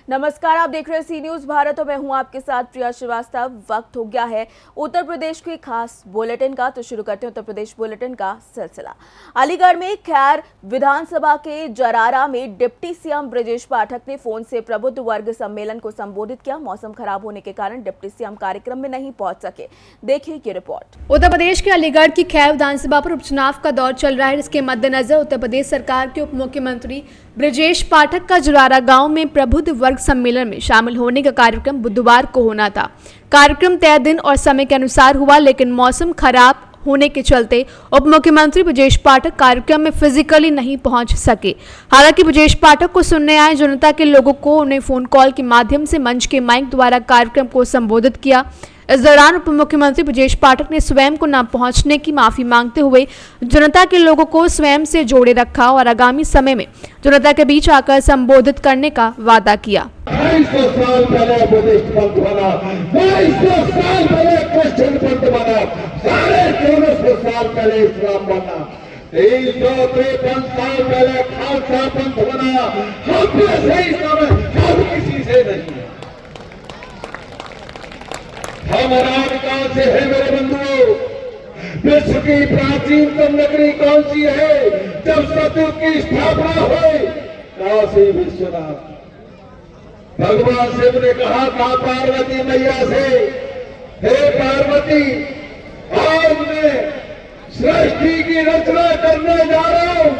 नमस्कार, आप देख रहे हैं सी न्यूज भारत और मैं हूं आपके साथ प्रिया श्रीवास्तव। वक्त हो गया है उत्तर प्रदेश के खास बुलेटिन का, तो शुरू करते हैं उत्तर प्रदेश बुलेटिन का सिलसिला। अलीगढ़ में खैर विधानसभा के जरारा में डिप्टी सीएम ब्रजेश पाठक ने फोन से प्रबुद्ध वर्ग सम्मेलन को संबोधित किया। मौसम खराब होने के कारण डिप्टी सीएम कार्यक्रम में नहीं पहुंच सके। देखिए ये रिपोर्ट। उत्तर प्रदेश के अलीगढ़ की खैर विधानसभा पर उपचुनाव का दौर चल रहा है। इसके मद्देनजर उत्तर प्रदेश सरकार के उप मुख्यमंत्री ब्रजेश पाठक का जरारा गांव में प्रबुद्ध वर्ग सम्मेलन में शामिल होने का कार्यक्रम बुधवार को होना था। कार्यक्रम तय दिन और समय के अनुसार हुआ, लेकिन मौसम खराब होने के चलते उप मुख्यमंत्री ब्रजेश पाठक कार्यक्रम में फिजिकली नहीं पहुंच सके। हालांकि ब्रजेश पाठक को सुनने आए जनता के लोगों को उन्हें फोन कॉल के माध्यम से मंच के माइक द्वारा कार्यक्रम को संबोधित किया। इस दौरान उप मुख्यमंत्री ब्रजेश पाठक ने स्वयं को न पहुंचने की माफी मांगते हुए जनता के लोगों को स्वयं से जोड़े रखा और आगामी समय में जनता के बीच आकर संबोधित करने का वादा किया। 250 साल पहले बुद्धिस्ट पंथ बना, 250 साल पहले क्रिश्चियन पंथ बना, 450 साल पहले इस्लाम बना, 353 साल पहले खालसा पंथ बना। हम जैसे समय सब किसी से नहीं है। हम अनादिकाल से है मेरे बंधुओं। विश्व की प्राचीनतम नगरी कौन सी है? जब सतयुग की स्थापना हुई, काशी विश्वनाथ। भगवान शिव ने कहा था पार्वती मैया से, हे पार्वती, आज मैं सृष्टि की रचना करने जा रहा हूं।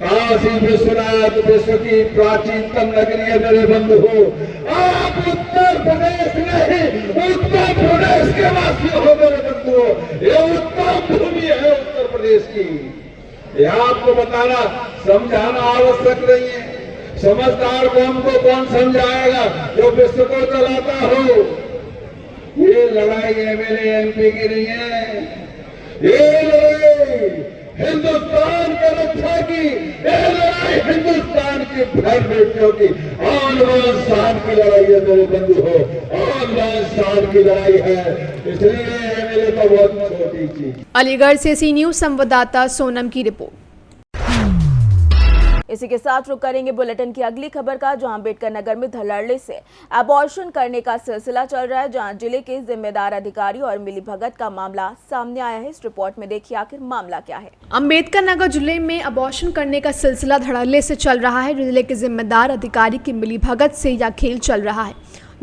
काशी विश्वनाथ विश्व की प्राचीनतम नगरी है मेरे बंधु। आप उत्तर प्रदेश नहीं, उत्तर प्रदेश के वासी हो मेरे बंधु। ये उत्तम भूमि है उत्तर प्रदेश की। यह आपको बताना समझाना आवश्यक नहीं है। समझदार कौम को कौन समझाएगा जो विश्व को चलाता हो। ये लड़ाई एमएलए एमपी की नहीं है, ये लड़ाई हिंदुस्तान की रक्षा की, ये लड़ाई हिंदुस्तान की भर बेटियों की आन बान शान की लड़ाई है मेरे बंधु हो, आन बान शान की लड़ाई है। इसलिए एमएलए तो बहुत छोटी चीज। अलीगढ़ से सी न्यूज संवाददाता सोनम की रिपोर्ट। इसी के साथ रुक करेंगे बुलेटिन की अगली खबर का, जहां अम्बेडकर नगर में धड़ल्ले से अबॉर्शन करने का सिलसिला चल रहा है, जहां जिले के जिम्मेदार अधिकारी और मिलीभगत का मामला सामने आया है। इस रिपोर्ट में देखिए आखिर मामला क्या है। अम्बेडकर नगर जिले में अबॉर्शन करने का सिलसिला धड़ल्ले से चल रहा है। जिले के जिम्मेदार अधिकारी की मिलीभगत से यह खेल चल रहा है।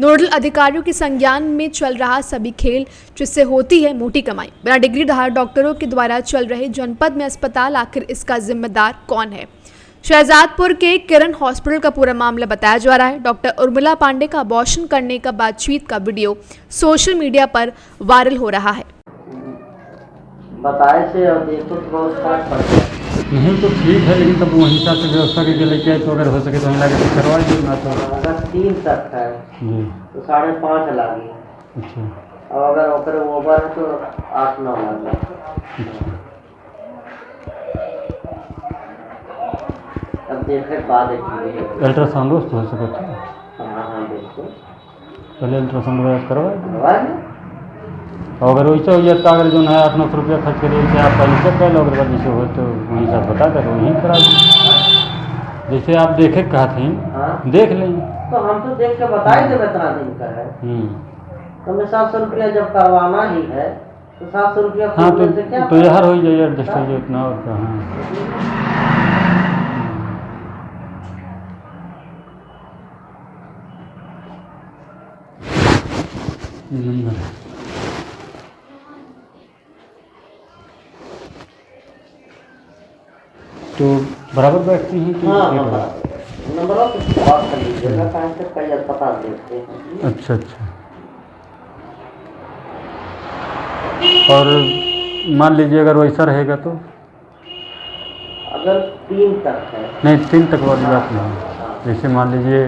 नोडल अधिकारियों के संज्ञान में चल रहा सभी खेल, जिससे होती है मोटी कमाई। बिना डिग्री धारक डॉक्टरों के द्वारा चल रहे जनपद में अस्पताल, आखिर इसका जिम्मेदार कौन है? शहजादपुर के किरण हॉस्पिटल का पूरा मामला बताया जा रहा है। डॉक्टर उर्मिला पांडे का अबॉर्शन करने का बातचीत का वीडियो सोशल मीडिया पर वायरल हो रहा है। बताए से और देखो तो बहुत फर्क पड़ता है। नहीं तो ठीक है, लेकिन तब वहीं हिसाब से व्यवस्था करके लेके आए तो अगर हो सके तो वहीं लाके करवा दीजिए ना। तो अगर 3 तक है जी तो 5.5 लागी। अच्छा, और अगर ओकर ओवर है तो 8-9 लागी। अच्छा। अब देखे बाद अल्ट्रासाउंड तो हो सके तो हाँ देखो पहले अल्ट्रासाउंड वगैरह करवा करवा और अगर वैसे हो जाए तो अगर जो है 800-900 रुपया खर्च करिए चाहे आप पहले चेक कर लो, अगर बाद जैसे हो तो वहीं से बता कर वहीं करा दीजिए। जैसे आप देखे कहा थी देख लेंगे तो हम तो देख के बता ही दें इतना दिन का है। तो मैं 700 रुपया जब करवाना ही है तो 700 रुपया। हाँ तो यार हो जाइए एडजस्ट हो जाए इतना और क्या। हाँ तो बराबर बैठती हैं कि नंबर ऑफ बात कर लीजिएगा, कहाँ से कई अस्पताल देखते हैं। अच्छा अच्छा। और मान लीजिए अगर वैसा रहेगा तो अगर 3 तक है नहीं 3 तक वाली बात नहीं। जैसे मान लीजिए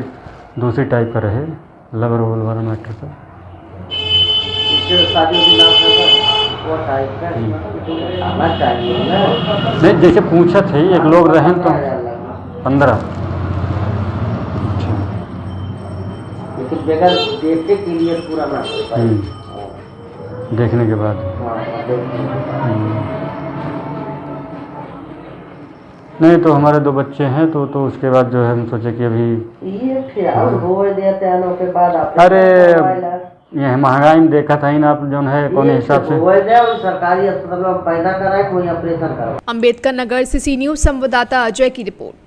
दूसरी टाइप का रहे लबर वोल वाला मैटर का शादी वो टाइप का आना चाहिए ना। नहीं जैसे पूछा थे एक लोग रहें तो 15। लेकिन बगैर देखे के लिए पूरा ना कर पाए। देखने के बाद हाँ, देखने के बाद। नहीं तो हमारे 2 बच्चे हैं तो उसके बाद जो है हम सोचे कि अभी ये ख्याल हो देते हैं के बाद आप अरे ये महंगाई में देखा था ही ना आप जो है कौन हिसाब से सरकारी अस्पताल में पैदा कराए कोई ऑपरेशन कराए। अम्बेडकर नगर से सी न्यूज संवाददाता अजय की रिपोर्ट।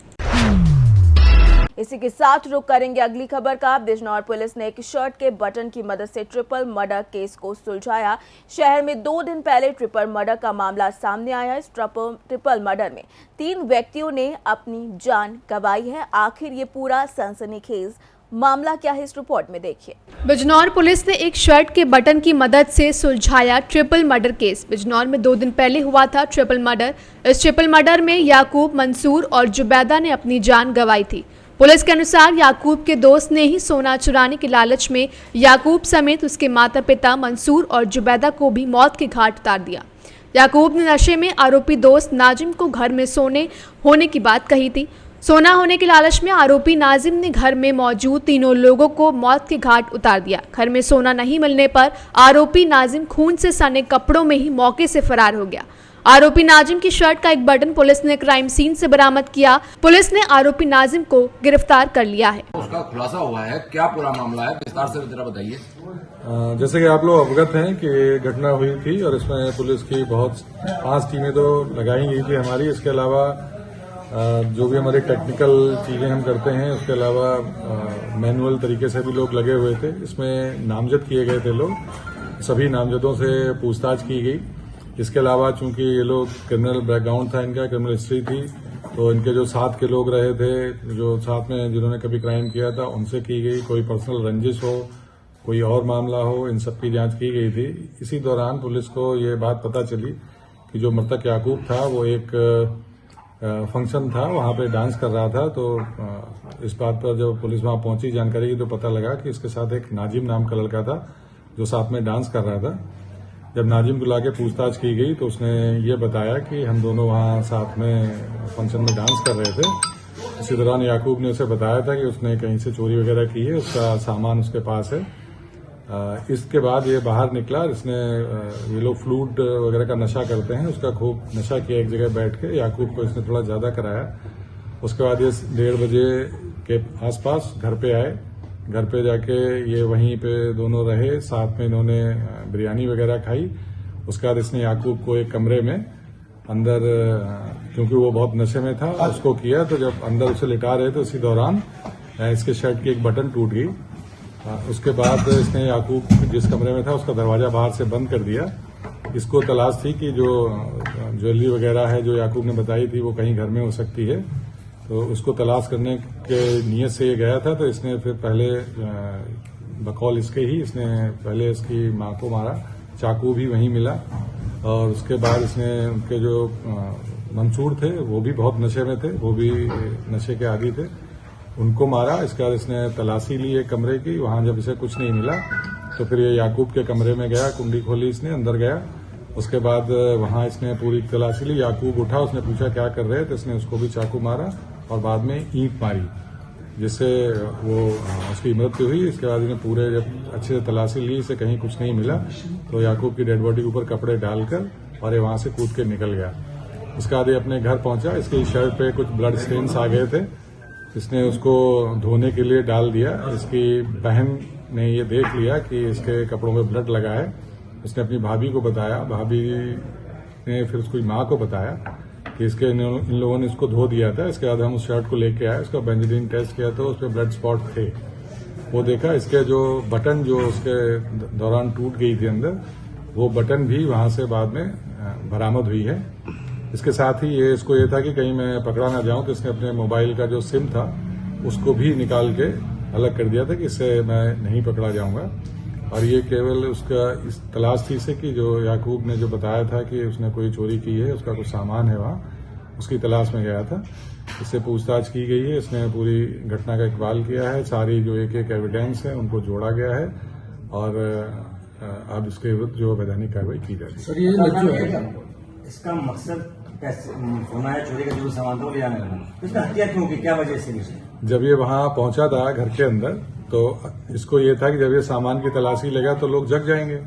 इसी के साथ रुक करेंगे अगली खबर का। बिजनौर पुलिस ने एक शर्ट के बटन की मदद से ट्रिपल मर्डर केस को सुलझाया। शहर में 2 दिन पहले ट्रिपल मर्डर का मामला सामने आया। इस ट्रिपल मर्डर में 3 व्यक्तियों ने अपनी जान गंवाई है। आखिर ये पूरा सनसनीखेज मामला क्या है, इस रिपोर्ट में देखिए। बिजनौर पुलिस ने एक शर्ट के बटन की मदद से सुलझाया ट्रिपल मर्डर केस। बिजनौर में 2 दिन पहले हुआ था ट्रिपल मर्डर। इस ट्रिपल मर्डर में याकूब, मंसूर और जुबैदा ने अपनी जान गंवाई थी। पुलिस के अनुसार याकूब के दोस्त ने ही सोना चुराने के लालच में याकूब समेत उसके माता पिता मंसूर और जुबैदा को भी मौत के घाट उतार दिया। याकूब ने नशे में आरोपी दोस्त नाजिम को घर में सोने होने की बात कही थी। सोना होने के लालच में आरोपी नाजिम ने घर में मौजूद तीनों लोगों को मौत के घाट उतार दिया। घर में सोना नहीं मिलने पर आरोपी नाजिम खून से सने कपड़ों में ही मौके से फरार हो गया। आरोपी नाजिम की शर्ट का एक बटन पुलिस ने क्राइम सीन से बरामद किया। पुलिस ने आरोपी नाजिम को गिरफ्तार कर लिया है। उसका खुलासा हुआ है, क्या पूरा मामला है, विस्तार से जरा बताइए। जैसे कि आप लोग अवगत हैं कि घटना हुई थी और इसमें पुलिस की 5 टीमें तो लगाई गई थी हमारी। इसके अलावा जो भी हमारी टेक्निकल चीजें हम करते हैं उसके अलावा मैनुअल तरीके से भी लोग लगे हुए थे। इसमें नामजद किए गए थे लोग, सभी नामजदों से पूछताछ की गई। इसके अलावा चूंकि ये लोग क्रिमिनल बैकग्राउंड था, इनका क्रिमिनल हिस्ट्री थी, तो इनके जो साथ के लोग रहे थे, जो साथ में जिन्होंने कभी क्राइम किया था, उनसे की गई। कोई पर्सनल रंजिश हो, कोई और मामला हो, इन सब की जांच की गई थी। इसी दौरान पुलिस को ये बात पता चली कि जो मृतक याकूब था वो एक फंक्शन था, वहां पे डांस कर रहा था। तो इस बात पर जब पुलिस वहां पहुंची जानकारी की तो पता लगा कि इसके साथ एक नाजिम नाम का लड़का था जो साथ में डांस कर रहा था। जब नाजिम को लाके पूछताछ की गई तो उसने ये बताया कि हम दोनों वहां साथ में फंक्शन में डांस कर रहे थे। इसी दौरान याकूब ने उसे बताया था कि उसने कहीं से चोरी वगैरह की है, उसका सामान उसके पास है। इसके बाद ये बाहर निकला। इसने ये लोग फ्लूट वगैरह का नशा करते हैं, उसका खूब नशा किया एक जगह बैठ के। याकूब को इसने थोड़ा ज्यादा कराया। उसके बाद ये 1:30 बजे के आसपास घर पे आए। घर पे जाके ये वहीं पे दोनों रहे, साथ में इन्होंने बिरयानी वगैरह खाई। उसके बाद इसने याकूब को एक कमरे में अंदर, क्योंकि वो बहुत नशे में था, उसको किया। तो जब अंदर उसे लिटा रहे थे उसी दौरान इसके शर्ट की एक बटन टूट गई। उसके बाद इसने याकूब जिस कमरे में था उसका दरवाजा बाहर से बंद कर दिया। इसको तलाश थी कि जो ज्वेलरी वगैरह है जो याकूब ने बताई थी वो कहीं घर में हो सकती है, तो उसको तलाश करने के नियत से ये गया था। तो इसने फिर पहले बकौल इसके ही इसने पहले इसकी मां को मारा, चाकू भी वहीं मिला। और उसके बाद इसने उनके जो मंसूर थे वो भी बहुत नशे में थे, वो भी नशे के आदी थे, उनको मारा। इसके बाद इसने तलाशी ली एक कमरे की। वहां जब इसे कुछ नहीं मिला तो फिर ये याकूब के कमरे में गया, कुंडी खोली, इसने अंदर गया। उसके बाद वहां इसने पूरी तलाशी ली। याकूब उठा, उसने पूछा क्या कर रहे, तो इसने उसको भी चाकू मारा और बाद में ईंट मारी, जिससे वो उसकी मृत्यु हुई। इसके बाद इन्हें पूरे जब अच्छे से तलाशी ली, इसे कहीं कुछ नहीं मिला, तो याकूब की डेड बॉडी के ऊपर कपड़े डालकर और ये वहां से कूद के निकल गया। उसके बाद ये अपने घर पहुंचा। इसकी शर्ट पे कुछ ब्लड स्टेन्स आ गए थे, इसने उसको धोने के लिए डाल दिया। इसकी बहन ने ये देख लिया कि इसके कपड़ों में ब्लड लगा है। उसने अपनी भाभी को बताया, भाभी ने फिर उसकी माँ को बताया कि इन लोगों ने इसको धो दिया था। इसके बाद हम उस शर्ट को लेके आए, उसका बेंजीन टेस्ट किया तो उसमें ब्लड स्पॉट थे। वो देखा, इसके जो बटन जो उसके दौरान टूट गई थी अंदर, वो बटन भी वहां से बाद में बरामद हुई है। इसके साथ ही इसको ये था कि कहीं मैं पकड़ा ना जाऊं, तो इसने अपने मोबाइल का जो सिम था उसको भी निकाल के अलग कर दिया था कि इससे मैं नहीं पकड़ा जाऊंगा। और ये केवल उसका इस तलाश थी इसे कि जो याकूब ने जो बताया था कि उसने कोई चोरी की है, उसका कुछ सामान है वहां, उसकी तलाश में गया था। इससे पूछताछ की गई है, इसने पूरी घटना का इकबाल किया है। सारी जो एक एक एविडेंस है उनको जोड़ा गया है और अब इसके विरुद्ध जो वैधानिक कार्रवाई की जाएगी। सर ये जो है इसका मकसद सोना या चोरी का जो सामान था वो ले जाने लगा, इसका हत्या क्यों की, क्या वजह से? जब ये वहां पहुंचा था घर के अंदर, तो इसको ये था कि जब ये सामान की तलाशी लेगा तो लोग जग जाएंगे,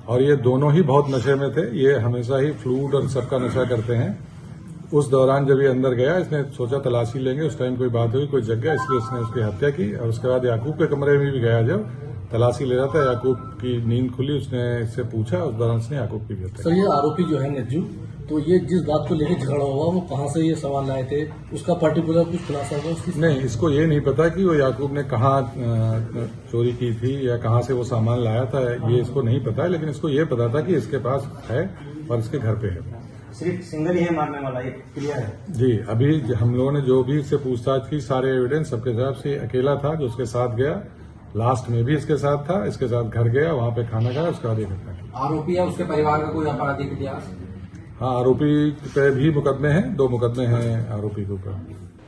और ये दोनों ही बहुत नशे में थे। ये हमेशा ही फ्लूड और सबका नशा करते हैं। उस दौरान जब ये अंदर गया, इसने सोचा तलाशी लेंगे, उस टाइम कोई बात हुई, कोई जग गया, इसलिए उसने उसकी हत्या की। और उसके बाद याकूब के कमरे में भी गया, जब तलाशी ले रहा था, याकूब की नींद खुली, उसने इससे पूछा, उस दौरान उसने याकूब की भी हत्या सर, ये आरोपी जो है नज्जू, तो ये जिस बात को लेकर झगड़ा हुआ, वो कहाँ से ये सामान लाए थे, उसका पर्टिकुलर कुछ खुलासा हुआ उसकी? नहीं, इसको ये नहीं पता कि वो याकूब ने कहाँ चोरी की थी या कहाँ से वो सामान लाया था, ये इसको नहीं पता है। लेकिन इसको ये पता था कि इसके पास है और इसके घर पे है। सिर्फ सिंगल ही है मारने वाला, ये क्लियर है जी। अभी हम लोगों ने जो भी इससे पूछताछ की, सारे एविडेंस सबके हिसाब से अकेला था जो उसके साथ गया। लास्ट में भी इसके साथ था, इसके साथ घर गया, वहां पे खाना खाया, उसके बाद ये घटना की। आरोपी या उसके परिवार का कोई आपराधिक इतिहास? हाँ, आरोपी पे भी मुकदमे हैं, 2 मुकदमे हैं आरोपी के ऊपर।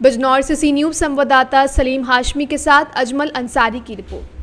बिजनौर से सी न्यूज संवाददाता सलीम हाशमी के साथ अजमल अंसारी की रिपोर्ट।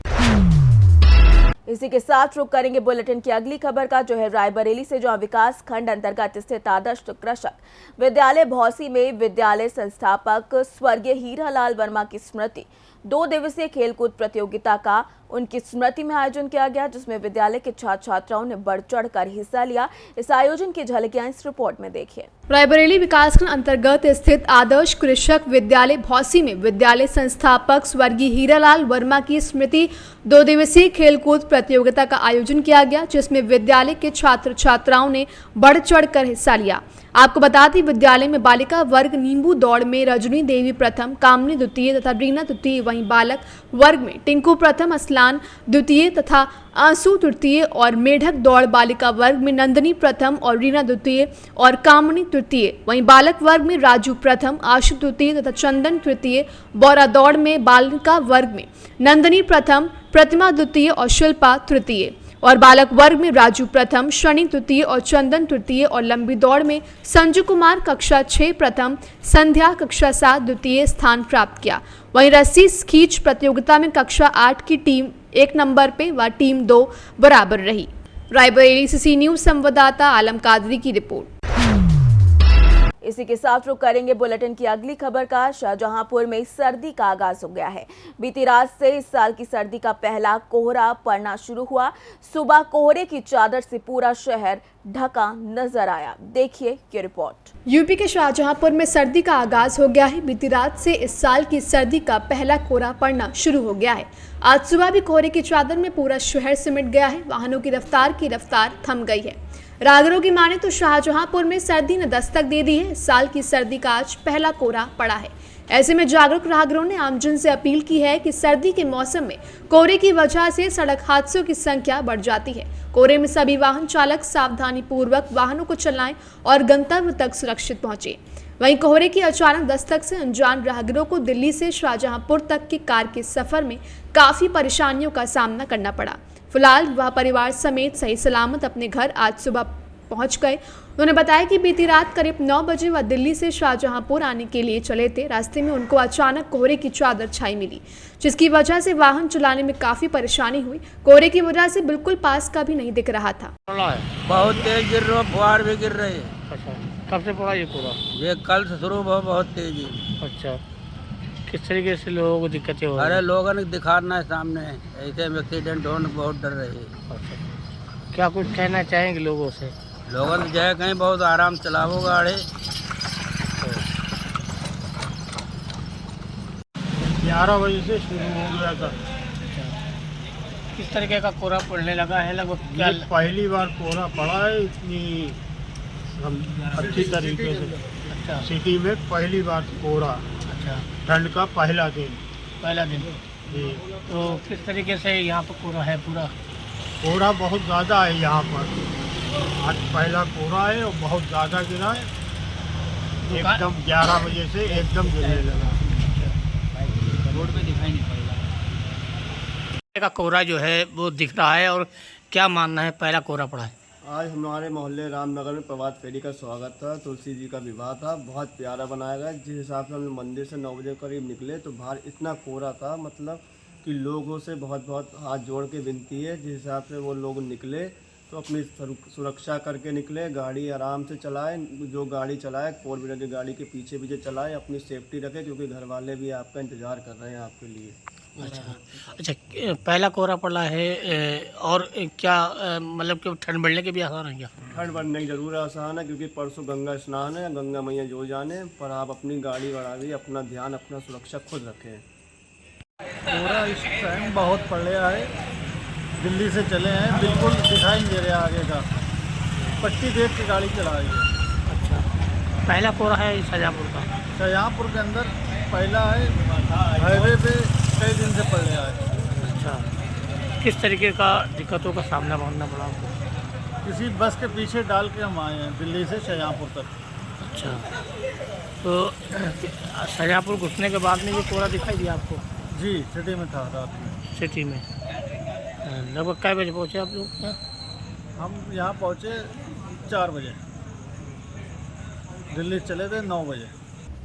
इसी के साथ रुक करेंगे बुलेटिन की अगली खबर का, जो है रायबरेली से, जहां विकास खंड अंतर्गत स्थित आदर्श कृषक विद्यालय भौसी में विद्यालय संस्थापक स्वर्गीय हीरालाल वर्मा की स्मृति 2 दिवसीय खेलकूद प्रतियोगिता का उनकी स्मृति में आयोजन किया गया, जिसमें विद्यालय के छात्र छात्राओं ने बढ़ चढ़ कर हिस्सा लिया। इस आयोजन की झलकियां इस रिपोर्ट में देखिए। रायबरेली विकासखंड अंतर्गत स्थित आदर्श कृषक विद्यालय भौसी में विद्यालय संस्थापक स्वर्गीय हीरालाल वर्मा की स्मृति 2 दिवसीय खेलकूद प्रतियोगिता का आयोजन किया गया, जिसमें विद्यालय के छात्र छात्राओं ने बढ़ चढ़ कर हिस्सा लिया। आपको बता दें, विद्यालय में बालिका वर्ग नींबू दौड़ में रजनी देवी प्रथम, कामनी द्वितीय तथा रीना तृतीय, वहीं बालक वर्ग में टिंकू प्रथम, असलान द्वितीय तथा आंसू तृतीय, और मेढक दौड़ बालिका वर्ग में नंदनी प्रथम और रीना द्वितीय और कामनी तृतीय, वहीं बालक वर्ग में राजू प्रथम, आशु द्वितीय तथा चंदन तृतीय, बौरा दौड़ में बालिका वर्ग में नंदनी प्रथम, प्रतिमा द्वितीय और शिल्पा तृतीय, और बालक वर्ग में राजू प्रथम, शनि तृतीय और चंदन तृतीय, और लंबी दौड़ में संजू कुमार कक्षा 6 प्रथम, संध्या कक्षा 7 द्वितीय स्थान प्राप्त किया। वहीं रस्सी खींच प्रतियोगिता में कक्षा 8 की टीम 1 नंबर पे व टीम 2 बराबर रही। रायबरेली से सी न्यूज संवाददाता आलम कादरी की रिपोर्ट। इसी के साथ रुक करेंगे बुलेटिन की अगली खबर का। शाहजहांपुर में सर्दी का आगाज हो गया है। बीती रात से इस साल की सर्दी का पहला कोहरा पड़ना शुरू हुआ। सुबह कोहरे की चादर से पूरा शहर ढका नजर आया। देखिए ये रिपोर्ट। यूपी के शाहजहांपुर में सर्दी का आगाज हो गया है। बीती रात से इस साल की सर्दी का पहला कोहरा पड़ना शुरू हो गया है। आज सुबह भी कोहरे की चादर में पूरा शहर सिमट गया है। वाहनों की रफ्तार थम गई है। राहगीरों की माने तो शाहजहांपुर में सर्दी ने दस्तक दे दी है। इस साल की सर्दी का आज पहला कोहरा पड़ा है। ऐसे में जागरूक राहगीरों ने आमजन से अपील की है कि सर्दी के मौसम में कोहरे की वजह से सड़क हादसों की संख्या बढ़ जाती है। कोहरे में सभी वाहन चालक सावधानी पूर्वक वाहनों को चलाएं और गंतव्य तक सुरक्षित पहुंचे। वहीं कोहरे की अचानक दस्तक से अनजान राहगीरों को दिल्ली से शाहजहांपुर तक की कार के सफर में काफी परेशानियों का सामना करना पड़ा। फिलहाल वह परिवार समेत सही सलामत अपने घर आज सुबह पहुंच गए। उन्होंने बताया कि बीती रात करीब 9 बजे वह दिल्ली से शाहजहांपुर आने के लिए चले थे। रास्ते में उनको अचानक कोहरे की चादर छाई मिली, जिसकी वजह से वाहन चलाने में काफी परेशानी हुई। कोहरे की वजह से बिल्कुल पास का भी नहीं दिख रहा था। बहुत तेज गिर रहा, फुहार भी गिर रही है। अच्छा, कब से पड़ा ये पूरा? ये कल से शुरू हुआ, बहुत तेजी। अच्छा, किस तरीके से लोगों को दिक्कतें हो रही? अरे लोगों ने दिखाना है सामने, ऐसे में एक्सीडेंट होने बहुत डर रही है। अच्छा, क्या कुछ कहना चाहेंगे लोगों से? लोगों ने जाए कहीं बहुत आराम चलावो गाड़ी। 11 बजे से शुरू हो गया था। किस तरीके का कोहरा पड़ने लगा है? लगभग क्या पहली बार कोहरा पड़ा है इतनी अच्छी तरीके से। अच्छा, सिटी में पहली बार कोहरा। अच्छा, ठंड का पहला दिन जी। तो किस तरीके से यहाँ पर कोहरा है? पूरा कोहरा बहुत ज़्यादा है यहाँ पर। आज पहला कोहरा है और बहुत ज़्यादा गिरा है। एकदम 11 बजे से एकदम गिरने लगा। रोड पे दिखाई नहीं पड़ेगा। का कोहरा जो है वो दिख रहा है, और क्या मानना है पहला कोहरा पड़ा है? आज हमारे मोहल्ले रामनगर में प्रभात फेरी का स्वागत था। तुलसी जी का विवाह था, बहुत प्यारा बनाया गया। जिस हिसाब से हम लोग मंदिर से 9 बजे करीब निकले तो बाहर इतना कोहरा था, मतलब कि लोगों से बहुत बहुत हाथ जोड़ के विनती है। जिस हिसाब से वो लोग निकले तो अपनी सुरक्षा करके निकले, गाड़ी आराम से चलाए। जो गाड़ी चलाए 4 व्हीलर की गाड़ी के पीछे चलाए, अपनी सेफ्टी रखे, क्योंकि घर वाले भी आपका इंतज़ार कर रहे हैं आपके लिए। अच्छा अच्छा, पहला कोहरा पड़ा है और क्या मतलब कि ठंड बढ़ने के भी आसार हैं क्या? ठंड बढ़ने की जरूर आसान है, क्योंकि परसों गंगा स्नान है, गंगा मैया जो जाने। पर आप अपनी गाड़ी बढ़ाइए, अपना ध्यान, अपना सुरक्षा खुद रखें। कोहरा इस टाइम बहुत पड़ रहा है, दिल्ली से चले हैं, बिल्कुल दिखाई नहीं दे रहा आगे का, पट्टी देख के गाड़ी चला रही है। अच्छा, पहला कोहरा है शाहजहाँपुर का? शाहजहाँपुर के अंदर पहला है, हाईवे पे कई दिन से पड़ रहा है। अच्छा, किस तरीके का दिक्कतों का सामना करना पड़ा आपको? किसी बस के पीछे डाल के हम आए हैं दिल्ली से शाहजहाँपुर तक। अच्छा, तो शाहजहाँपुर घुसने के बाद में ये कोहरा दिखाई दिया आपको? जी, सिटी में था रात में। सिटी में लगभग कै बजे पहुँचे आप लोग यहाँ? हम यहाँ पहुँचे 4 बजे, दिल्ली चले थे 9 बजे।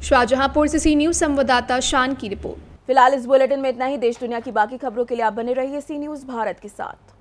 शाहजहांपुर से सी न्यूज संवाददाता शान की रिपोर्ट। फिलहाल इस बुलेटिन में इतना ही। देश दुनिया की बाकी खबरों के लिए आप बने रहिए सी न्यूज़ भारत के साथ।